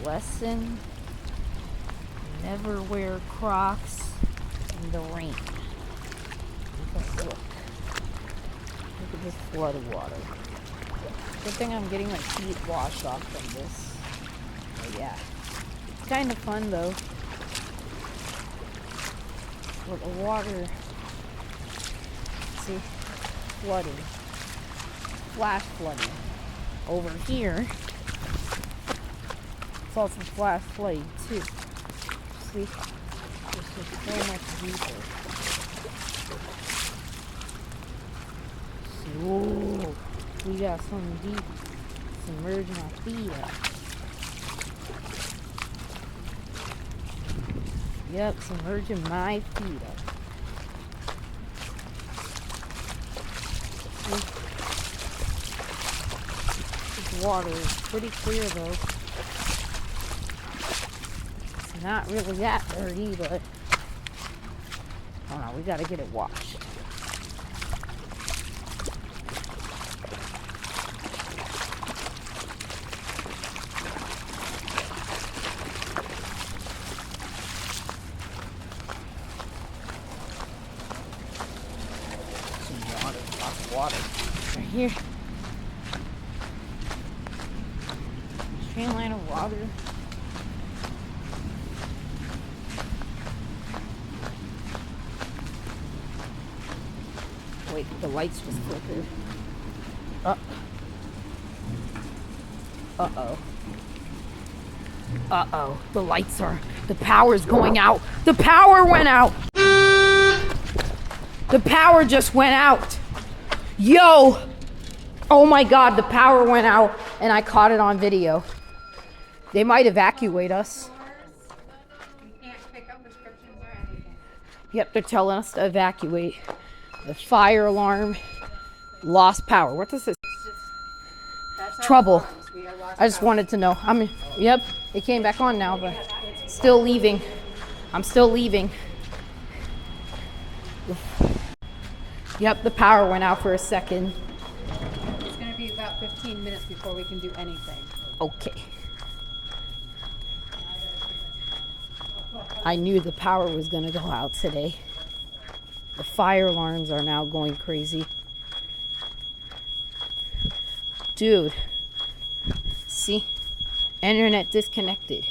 Lesson: never wear Crocs in the rain. Because look at this flood of water. Good thing I'm getting my feet washed off from this. Oh yeah, it's kind of fun though. But the water, see, flooding, flash flooding. Over here, it's also flash flooding too. See, it's just so much deeper. So, we got some deep submerging our feet up. Yep, submerging my feet up. See? This water is pretty clear though. It's not really that dirty, but I don't know, we gotta get it washed. Water right here. Train line of water. Wait, the lights just flickered. Uh-oh. The power's going out. The power went out. The power just went out. Yo! Oh my God, the power went out and I caught it on video. They might evacuate us. We can't pick up prescriptions or anything. Yep, they're telling us to evacuate. The fire alarm, lost power. What does this? Trouble. I just wanted to know. Yep, it came back on now, but still leaving. I'm still leaving. Yep, the power went out for a second. It's going to be about 15 minutes before we can do anything. Okay. I knew the power was going to go out today. The fire alarms are now going crazy. Dude. See? Internet disconnected.